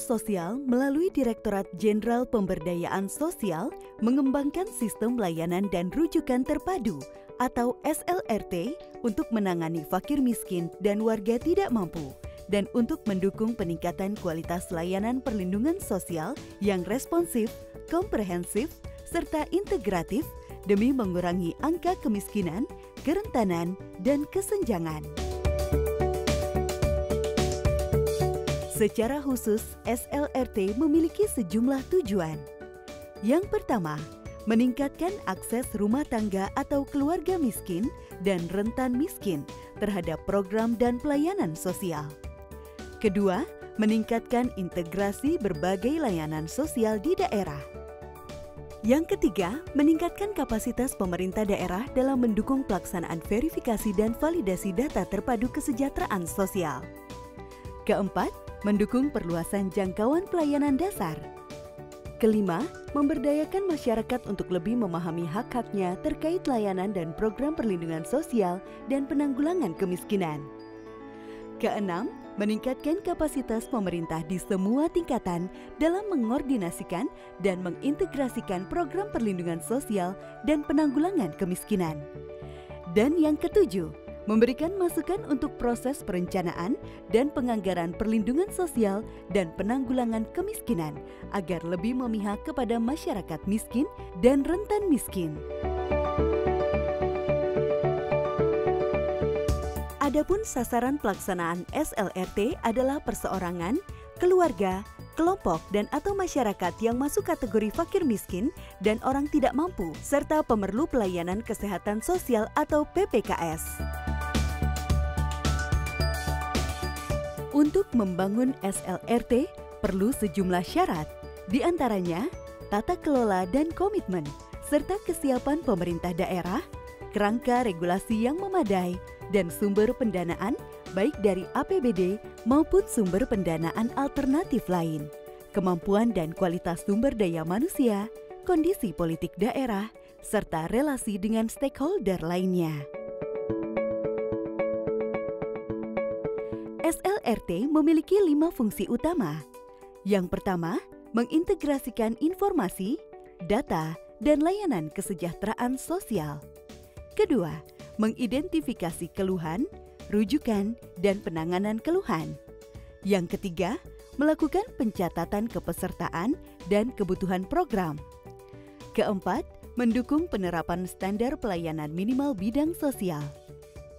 Sosial melalui Direktorat Jenderal Pemberdayaan Sosial mengembangkan sistem layanan dan rujukan terpadu atau SLRT untuk menangani fakir miskin dan warga tidak mampu dan untuk mendukung peningkatan kualitas layanan perlindungan sosial yang responsif, komprehensif, serta integratif demi mengurangi angka kemiskinan, kerentanan, dan kesenjangan. Secara khusus, SLRT memiliki sejumlah tujuan. Yang pertama, meningkatkan akses rumah tangga atau keluarga miskin dan rentan miskin terhadap program dan pelayanan sosial. Kedua, meningkatkan integrasi berbagai layanan sosial di daerah. Yang ketiga, meningkatkan kapasitas pemerintah daerah dalam mendukung pelaksanaan verifikasi dan validasi data terpadu kesejahteraan sosial. Keempat, mendukung perluasan jangkauan pelayanan dasar. Kelima, memberdayakan masyarakat untuk lebih memahami hak-haknya terkait layanan dan program perlindungan sosial dan penanggulangan kemiskinan. Keenam, meningkatkan kapasitas pemerintah di semua tingkatan dalam mengordinasikan dan mengintegrasikan program perlindungan sosial dan penanggulangan kemiskinan. Dan yang ketujuh, memberikan masukan untuk proses perencanaan dan penganggaran perlindungan sosial dan penanggulangan kemiskinan agar lebih memihak kepada masyarakat miskin dan rentan miskin. Adapun sasaran pelaksanaan SLRT adalah perseorangan, keluarga, kelompok dan/atau masyarakat yang masuk kategori fakir miskin dan orang tidak mampu, serta pemerlu pelayanan kesehatan sosial atau PPKS. Untuk membangun SLRT perlu sejumlah syarat, di antaranya tata kelola dan komitmen, serta kesiapan pemerintah daerah, kerangka regulasi yang memadai, dan sumber pendanaan baik dari APBD maupun sumber pendanaan alternatif lain, kemampuan dan kualitas sumber daya manusia, kondisi politik daerah, serta relasi dengan stakeholder lainnya. SLRT memiliki 5 fungsi utama. Yang pertama, mengintegrasikan informasi, data, dan layanan kesejahteraan sosial. Kedua, mengidentifikasi keluhan, rujukan, dan penanganan keluhan. Yang ketiga, melakukan pencatatan kepesertaan dan kebutuhan program. Keempat, mendukung penerapan standar pelayanan minimal bidang sosial.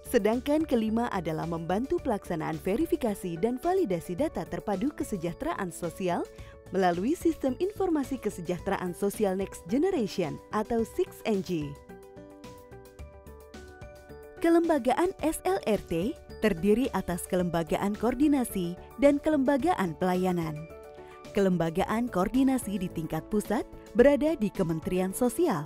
Sedangkan kelima adalah membantu pelaksanaan verifikasi dan validasi data terpadu kesejahteraan sosial melalui Sistem Informasi Kesejahteraan Sosial Next Generation atau 6NG. Kelembagaan SLRT terdiri atas kelembagaan koordinasi dan kelembagaan pelayanan. Kelembagaan koordinasi di tingkat pusat berada di Kementerian Sosial.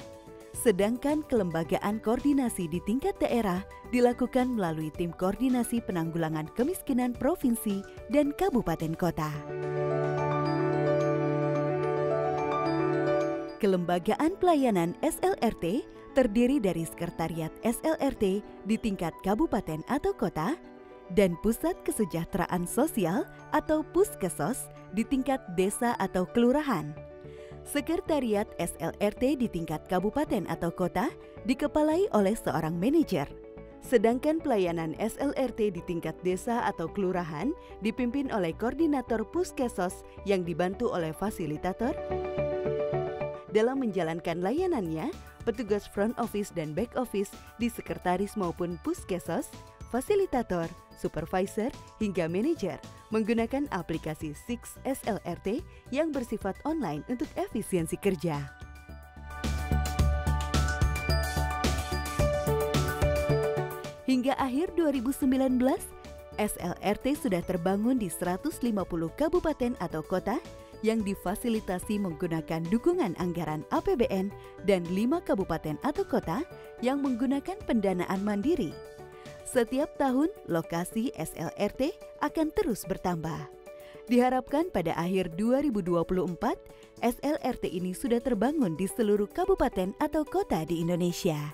Sedangkan kelembagaan koordinasi di tingkat daerah dilakukan melalui Tim Koordinasi Penanggulangan Kemiskinan Provinsi dan Kabupaten Kota. Kelembagaan pelayanan SLRT terdiri dari Sekretariat SLRT di tingkat kabupaten atau kota dan Pusat Kesejahteraan Sosial atau Puskesos di tingkat desa atau kelurahan. Sekretariat SLRT di tingkat kabupaten atau kota dikepalai oleh seorang manajer. Sedangkan pelayanan SLRT di tingkat desa atau kelurahan dipimpin oleh koordinator Puskesos yang dibantu oleh fasilitator. Dalam menjalankan layanannya, petugas front office dan back office di sekretaris maupun Puskesos, fasilitator, supervisor, hingga manajer menggunakan aplikasi 6SLRT yang bersifat online untuk efisiensi kerja. Hingga akhir 2019, SLRT sudah terbangun di 150 kabupaten atau kota yang difasilitasi menggunakan dukungan anggaran APBN dan 5 kabupaten atau kota yang menggunakan pendanaan mandiri. Setiap tahun, lokasi SLRT akan terus bertambah. Diharapkan pada akhir 2024, SLRT ini sudah terbangun di seluruh kabupaten atau kota di Indonesia.